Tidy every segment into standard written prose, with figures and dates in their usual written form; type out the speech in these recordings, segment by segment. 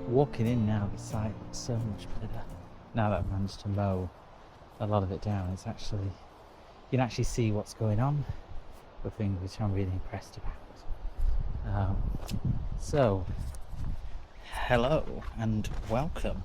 Walking in now, the site looks so much better. Now that I've managed to mow a lot of it down, it's actually, you can actually see what's going on with things, which I'm really impressed about. So, hello and welcome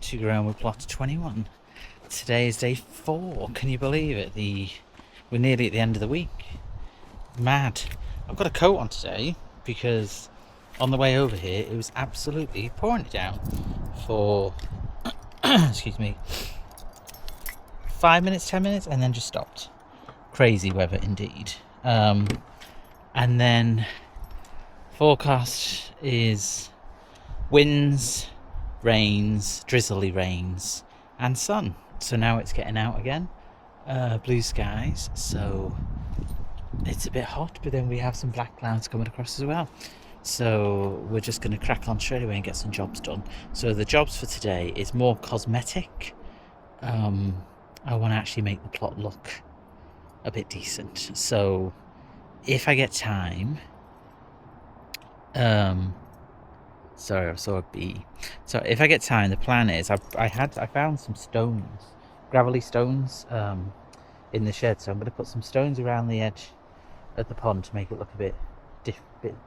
to Ground with Plot 21. Today is day 4. Can you believe it? We're nearly at the end of the week. Mad. I've got a coat on today because on the way over here it was absolutely pouring it down for excuse me, 5 minutes, 10 minutes, and then just stopped. Crazy weather indeed. And then forecast is winds, rains, drizzly rains, and sun. So now it's getting out again, blue skies, so it's a bit hot, but then we have some black clouds coming across as well. So we're just going to crack on straight away and get some jobs done. So the jobs for today is more cosmetic. I want to actually make the plot look a bit decent. So if I get time, sorry, I saw a bee. So if I get time, the plan is I found some stones, gravelly stones, in the shed. So I'm going to put some stones around the edge of the pond to make it look a bit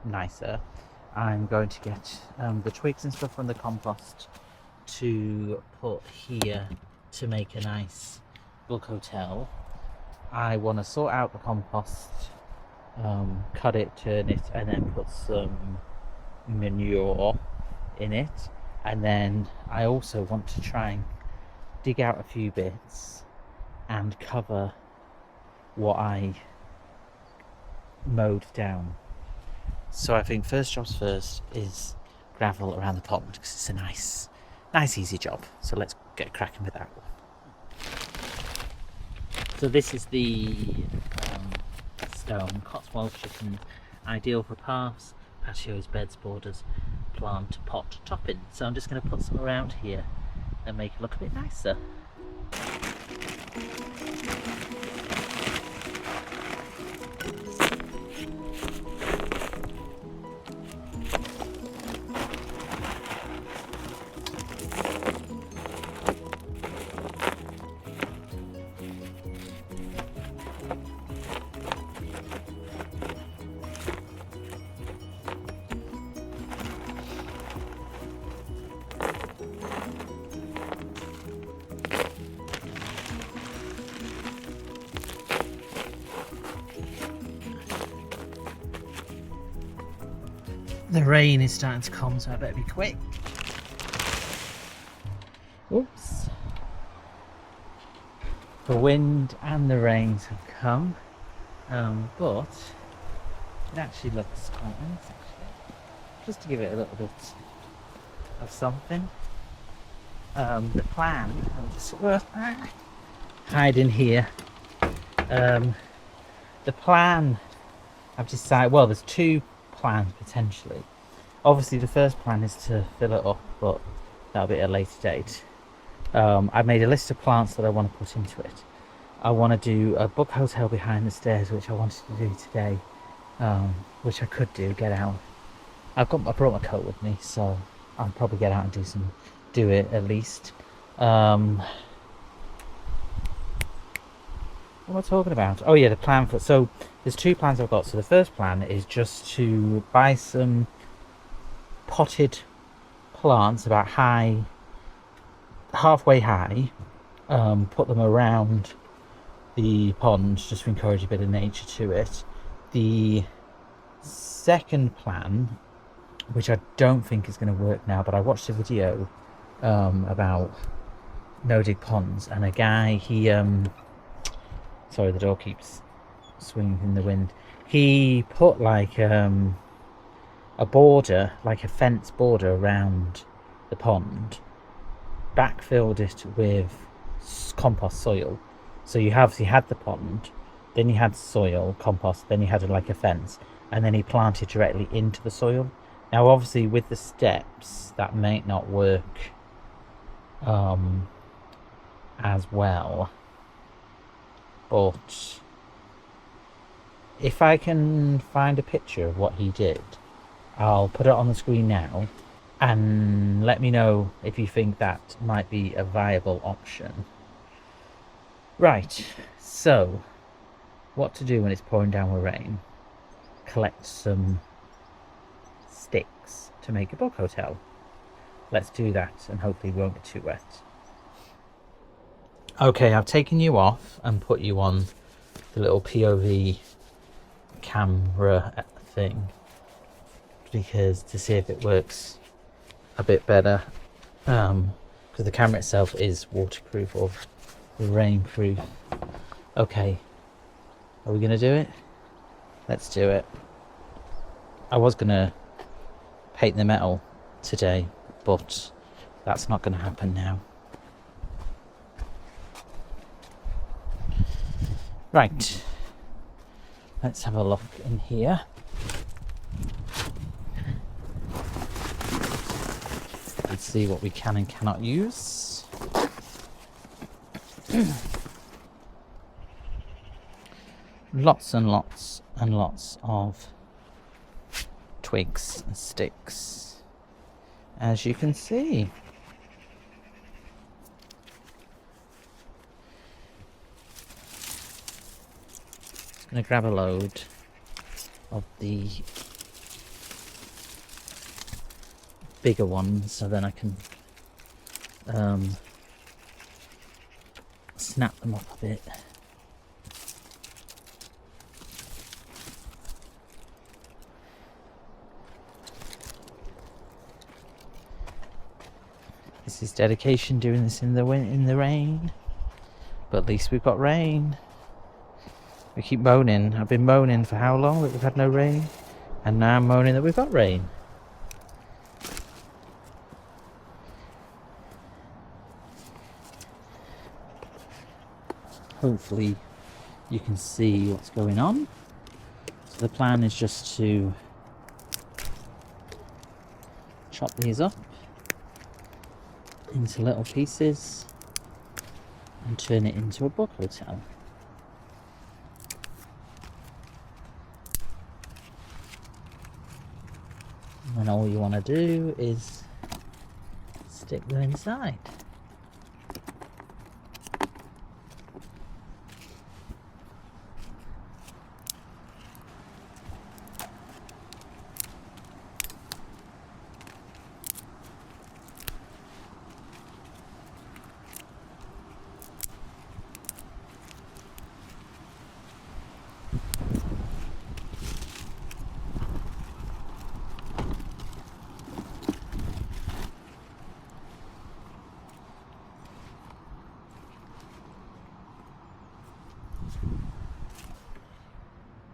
nicer. I'm going to get the twigs and stuff from the compost to put here to make a nice bug hotel. I want to sort out the compost, cut it, turn it, and then put some manure in it. And then I also want to try and dig out a few bits and cover what I mowed down. So I think first jobs first is gravel around the pond, because it's a nice easy job. So let's get cracking with that one. So this is the stone Cotswold chicken, ideal for paths, patios, beds, borders, plant, pot, topping. So I'm just going to put some around here and make it look a bit nicer. The rain is starting to come, so I better be quick. Oops. The wind and the rains have come, but it actually looks quite nice, actually. Just to give it a little bit of something. The plan, I'll just hide in here. The plan, I've decided, well, there's two plans potentially. Obviously the first plan is to fill it up, but that'll be at a later date. I've made a list of plants that I want to put into it. I want to do a bug hotel behind the stairs, which I wanted to do today, which I could get out. I brought my coat with me, so I'll probably get out and do it at least. What am I talking about? Oh yeah, the plan for, so there's two plans I've got. So the first plan is just to buy some potted plants about halfway high, put them around the pond just to encourage a bit of nature to it. The second plan, which I don't think is going to work now, but I watched a video about no-dig ponds, and a guy, sorry, the door keeps swinging in the wind. He put like a border, like a fence border around the pond, backfilled it with compost soil. So you had the pond, then you had soil, compost, then you had like a fence, and then he planted directly into the soil. Now obviously with the steps that might not work as well, but if I can find a picture of what he did, I'll put it on the screen now, and let me know if you think that might be a viable option. Right, so what to do when it's pouring down with rain? Collect some sticks to make a bug hotel. Let's do that and hopefully we won't get too wet. Okay, I've taken you off and put you on the little POV camera thing because to see if it works a bit better, because the camera itself is waterproof or rainproof. Okay, are we gonna do it? Let's do it. I was gonna paint the metal today, but that's not gonna happen now. Right, let's have a look in here. Let's see what we can and cannot use. Lots and lots and lots of twigs and sticks, as you can see. Just going to grab a load of the bigger ones so then I can snap them up a bit. This is dedication, doing this in the rain, but at least we've got rain. We keep moaning. I've been moaning for how long that we've had no rain, and now I'm moaning that we've got rain. Hopefully you can see what's going on. So the plan is just to chop these up into little pieces and turn it into a bug hotel. And then all you want to do is stick them inside.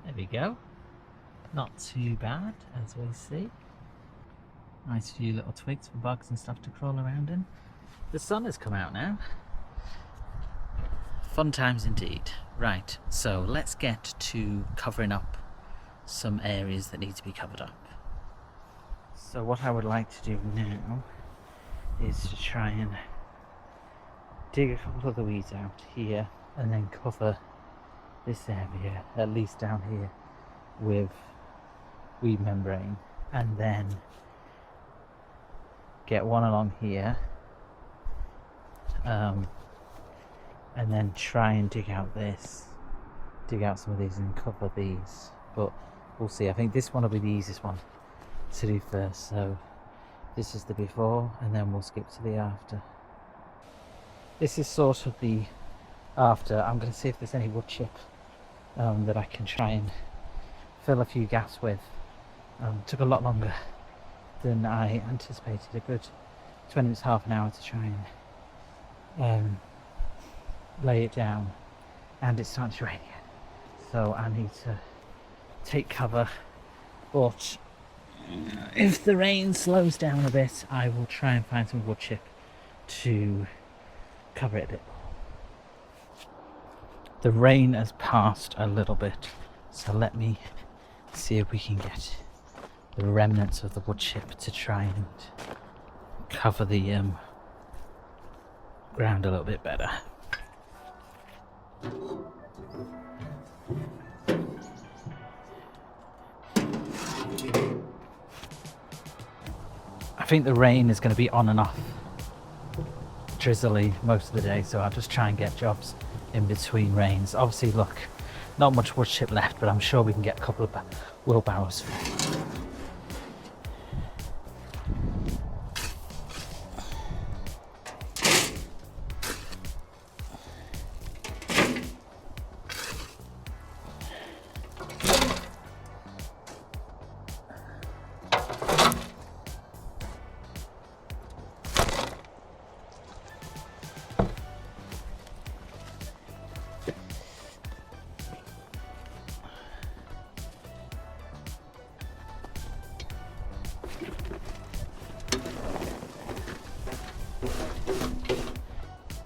There we go. Not too bad, as we see. Nice few little twigs for bugs and stuff to crawl around in. The sun has come out now. Fun times indeed. Right, so let's get to covering up some areas that need to be covered up. So what I would like to do now is to try and dig a couple of the weeds out here and then cover this area, at least down here, with weed membrane, and then get one along here, and then try and dig out some of these and cover these, but we'll see. I think this one will be the easiest one to do first, so this is the before and then we'll skip to the after. This is sort of the after. I'm going to see if there's any wood chip that I can try and fill a few gaps with. Took a lot longer than I anticipated, a good 20 minutes, half an hour to try and lay it down, and it's starting to rain again, so I need to take cover. But if the rain slows down a bit, I will try and find some wood chip to cover it a bit more. The rain has passed a little bit, so let me see if we can get the remnants of the wood chip to try and cover the ground a little bit better. think the rain is going to be on and off, drizzly most of the day, so I'll just try and get jobs in between rains. Obviously, look, not much wood chip left, but I'm sure we can get a couple of wheelbarrows.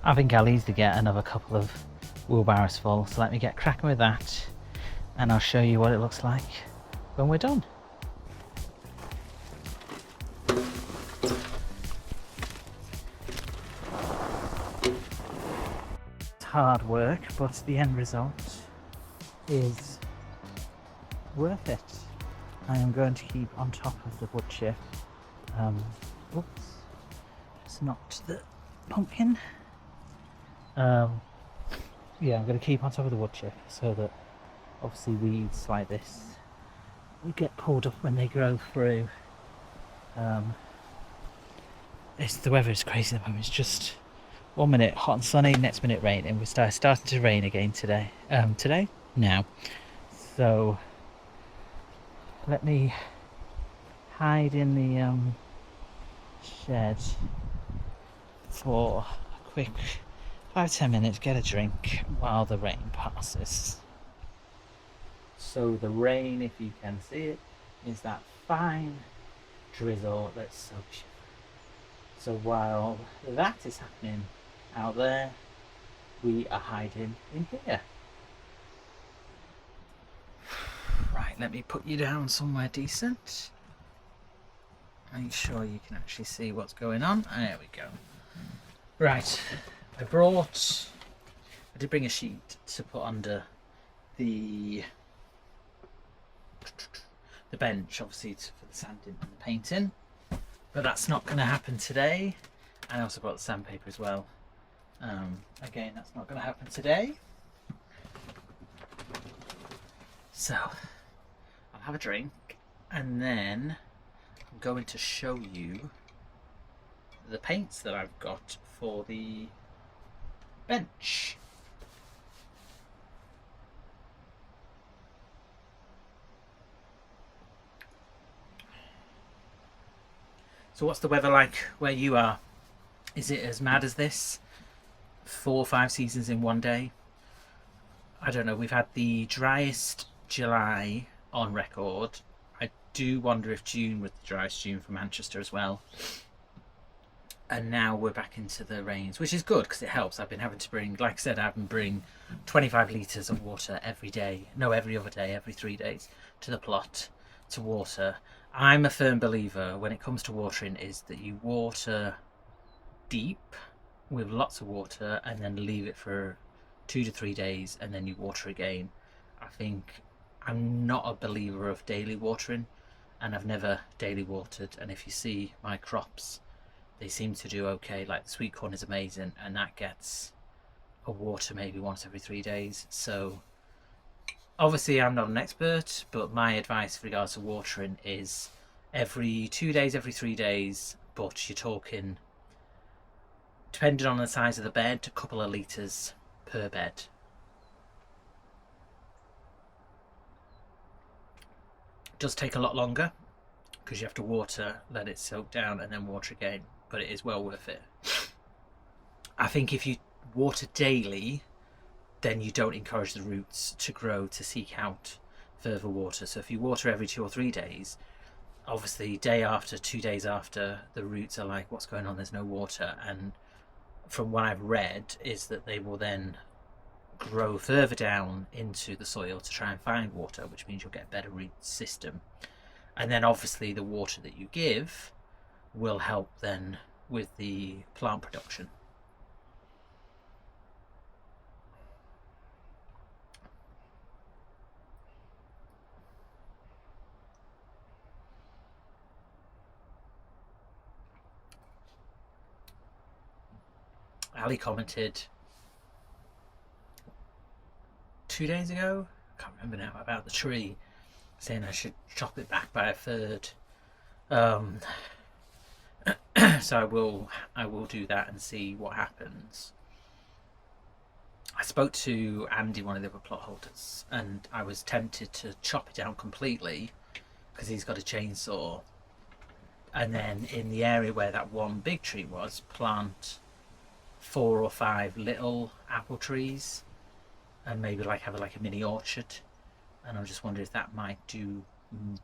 I think I'll easily get another couple of wheelbarrows full, so let me get cracking with that and I'll show you what it looks like when we're done. It's hard work, but the end result is worth it. I am going to keep on top of the wood chip. Oops, just knocked the pumpkin. Yeah, I'm going to keep on top of the wood chip so that obviously weeds like this will get pulled up when they grow through. The weather is crazy at the moment. It's just 1 minute hot and sunny, next minute rain, and we're starting to rain again today. Now. So let me hide in the shed for a quick 5-10 minutes, get a drink while the rain passes. So the rain, if you can see it, is that fine drizzle that's so shivery. So while that is happening out there, we are hiding in here. Right, let me put you down somewhere decent. Make sure you can actually see what's going on. There we go. Right, I did bring a sheet to put under the bench, obviously for the sanding and the painting, but that's not going to happen today. And I also brought the sandpaper as well. Again, that's not going to happen today. So I'll have a drink and then I'm going to show you the paints that I've got for the bench. So what's the weather like where you are? Is it as mad as this? 4 or 5 seasons in one day? I don't know. We've had the driest July on record. I do wonder if June was the driest June for Manchester as well. And now we're back into the rains, which is good because it helps. I've been having to bring, like I said, I've been bringing 25 litres of water every day. No, every other day, every 3 days to the plot to water. I'm a firm believer when it comes to watering is that you water deep with lots of water and then leave it for 2 to 3 days and then you water again. I think I'm not a believer of daily watering, and I've never daily watered. And if you see my crops, they seem to do okay. Like the sweet corn is amazing, and that gets a water maybe once every 3 days. So obviously I'm not an expert, but my advice with regards to watering is every 2 days, every 3 days, but you're talking, depending on the size of the bed, a couple of litres per bed. It does take a lot longer because you have to water, let it soak down and then water again, but it is well worth it. I think if you water daily, then you don't encourage the roots to grow to seek out further water. So if you water every 2 or 3 days, obviously day after, 2 days after, the roots are like, what's going on, there's no water. And from what I've read is that they will then grow further down into the soil to try and find water, which means you'll get a better root system. And then obviously the water that you give will help then with the plant production. Ali commented 2 days ago, I can't remember now, about the tree, saying I should chop it back by a third. So I will do that and see what happens. I spoke to Andy, one of the other plot holders, and I was tempted to chop it down completely because he's got a chainsaw, and then in the area where that one big tree was, plant 4 or 5 little apple trees, and maybe like have a mini orchard. And I'm just wondering if that might do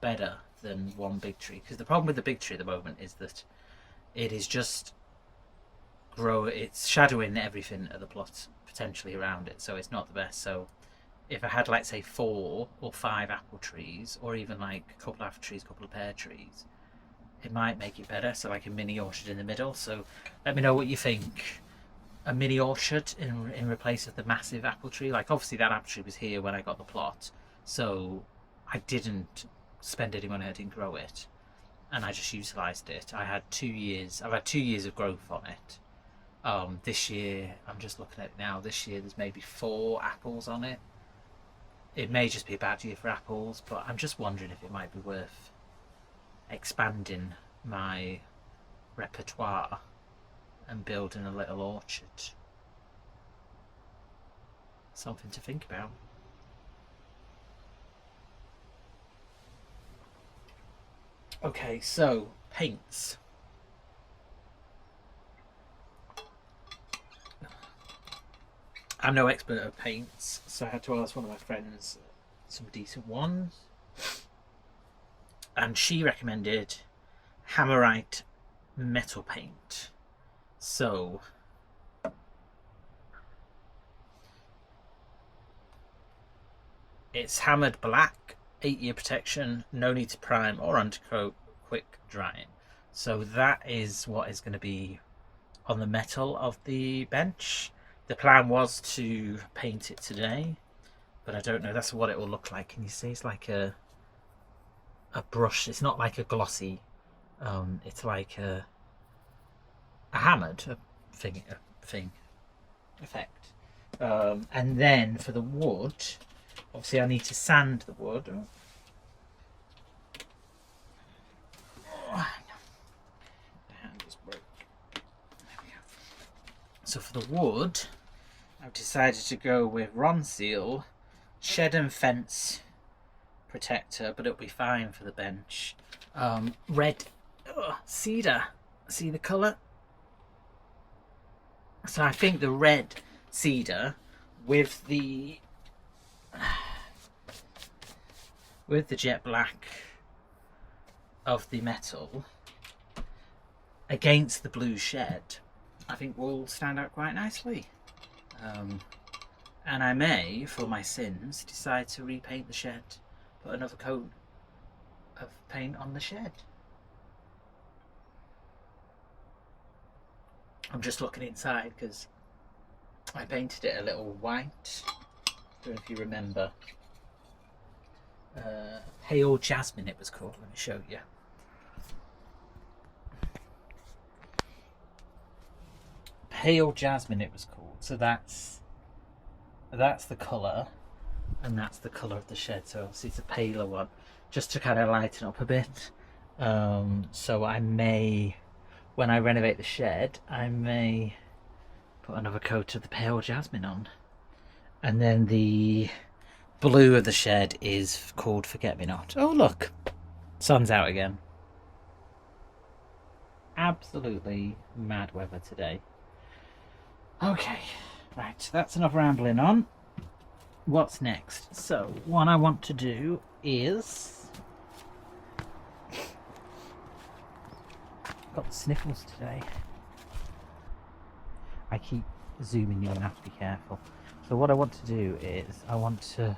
better than one big tree, because the problem with the big tree at the moment is that it is just it's shadowing everything at the plot potentially around it, so it's not the best. So if I had, like, say 4 or 5 apple trees, or even like a couple of apple trees, a couple of pear trees, it might make it better. So like a mini orchard in the middle. So let me know what you think. A mini orchard in place of the massive apple tree. Like, obviously that apple tree was here when I got the plot, so I didn't spend any money, I didn't grow it, and I just utilised it. I've had 2 years of growth on it. This year, I'm just looking at it now, this year there's maybe 4 apples on it. It may just be a bad year for apples, but I'm just wondering if it might be worth expanding my repertoire and building a little orchard. Something to think about. Okay, so paints. I'm no expert at paints, so I had to ask one of my friends some decent ones, and she recommended Hammerite metal paint. So it's hammered black, 8-year protection, no need to prime or undercoat, quick drying. So that is what is going to be on the metal of the bench. The plan was to paint it today, but I don't know. That's what it will look like. Can you see? It's like a brush. It's not like a glossy. It's like a hammered thing effect. And then for the wood, obviously I need to sand the wood. The hand is broke. There we go. So for the wood, I've decided to go with Ronseal shed and fence protector, but it'll be fine for the bench. Red cedar. See the colour? So I think the red cedar with the jet black of the metal against the blue shed, I think will stand out quite nicely. And I may, for my sins, decide to repaint the shed, put another coat of paint on the shed. I'm just looking inside because I painted it a little white. I don't know if you remember. Pale Jasmine it was called. Let me show you. Pale Jasmine it was called. So that's the colour, and that's the colour of the shed. So obviously it's a paler one, just to kind of lighten up a bit. So I may, when I renovate the shed, I may put another coat of the Pale Jasmine on. And then the blue of the shed is called Forget Me Not. Oh look, sun's out again. Absolutely mad weather today. Okay, right, that's enough rambling on. What's next? So what I want to do is, got the sniffles today. I keep zooming in, I have to be careful. So what I want to do is I want to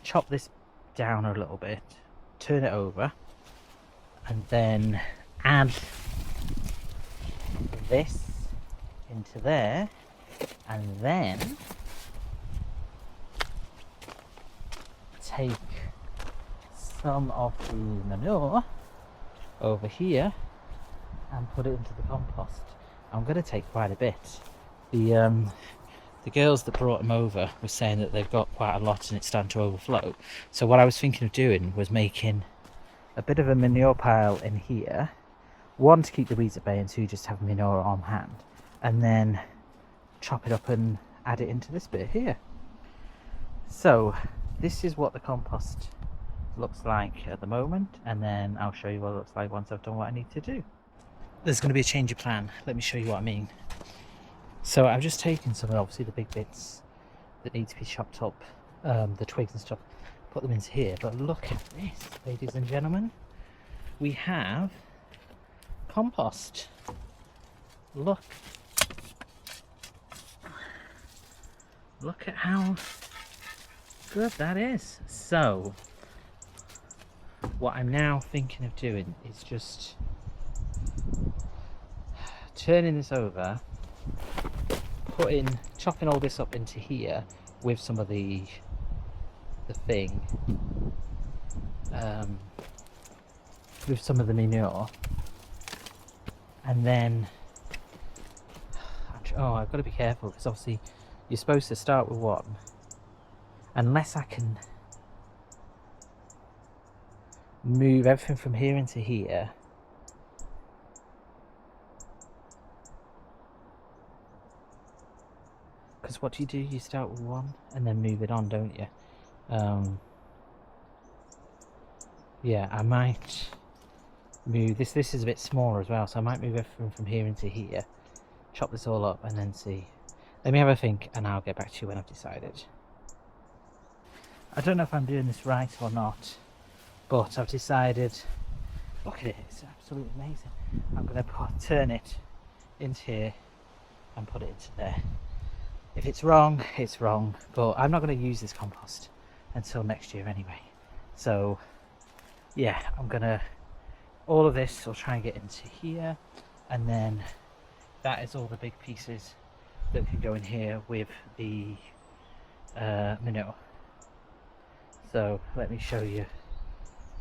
chop this down a little bit, turn it over, and then add this into there, and then take some of the manure over here and put it into the compost. I'm going to take quite a bit, The girls that brought them over were saying that they've got quite a lot and it's starting to overflow. So what I was thinking of doing was making a bit of a manure pile in here. One, to keep the weeds at bay, and two, just have manure on hand. And then chop it up and add it into this bit here. So this is what the compost looks like at the moment, and then I'll show you what it looks like once I've done what I need to do. There's going to be a change of plan. Let me show you what I mean. So I've just taken some of obviously the big bits that need to be chopped up, the twigs and stuff, put them into here. But look at this, ladies and gentlemen. We have compost. Look at how good that is. So what I'm now thinking of doing is just turning this over, chopping all this up into here with some of the thing, with some of the manure, and then I've got to be careful because obviously you're supposed to start with one, unless I can move everything from here into here. Because what do? You start with one and then move it on, don't you? Yeah, I might move this. This is a bit smaller as well, so I might move everything from here into here, chop this all up, and then see. Let me have a think, and I'll get back to you when I've decided. I don't know if I'm doing this right or not, but I've decided. Look at it; it's absolutely amazing. I'm going to turn it into here and put it into there. If it's wrong, it's wrong, but I'm not going to use this compost until next year anyway. So yeah, I'm gonna, all of this I'll try and get into here, and then that is all the big pieces that can go in here with the manure. So let me show you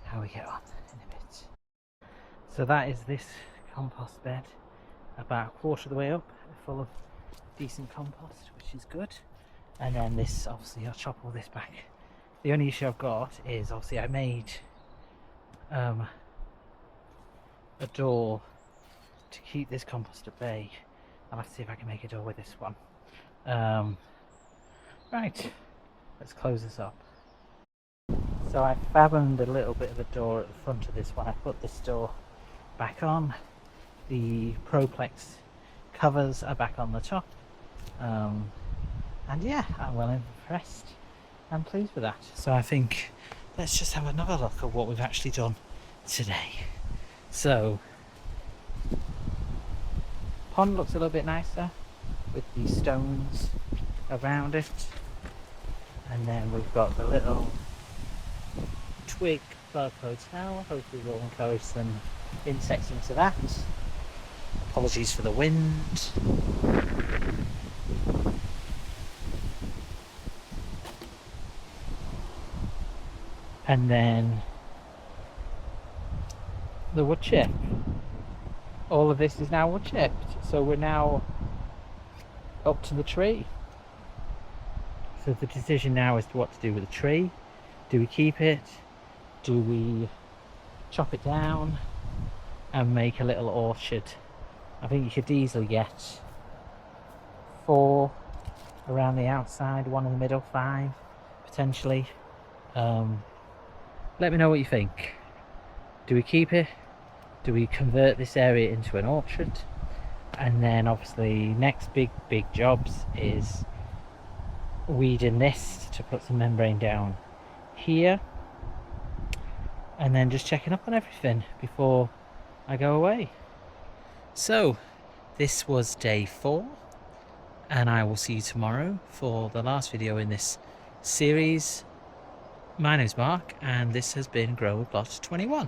how we get on in a bit. So that is this compost bed, about a quarter of the way up, full of decent compost, which is good. And then this, obviously I'll chop all this back. The only issue I've got is obviously I made a door to keep this compost at bay. I'll have to see if I can make a door with this one. Right, let's close this up. So I fathomed a little bit of a door at the front of this one. I put this door back on. The Proplex covers are back on the top. And yeah, I'm well impressed. I'm pleased with that. So I think let's just have another look at what we've actually done today. So pond looks a little bit nicer with the stones around it, and then we've got the little twig bug hotel. Hopefully we'll encourage some insects into that. Apologies for the wind. And then the wood chip. All of this is now wood chipped, so we're now up to the tree. So the decision now is to what to do with the tree. Do we keep it? Do we chop it down and make a little orchard? I think you could easily get 4 around the outside, 1 in the middle, 5 potentially. Let me know what you think. Do we keep it? Do we convert this area into an orchard? And then obviously next big jobs is weeding this to put some membrane down here, and then just checking up on everything before I go away. So this was day 4, and I will see you tomorrow for the last video in this series. My name's Mark, and this has been Grow with Plot 21.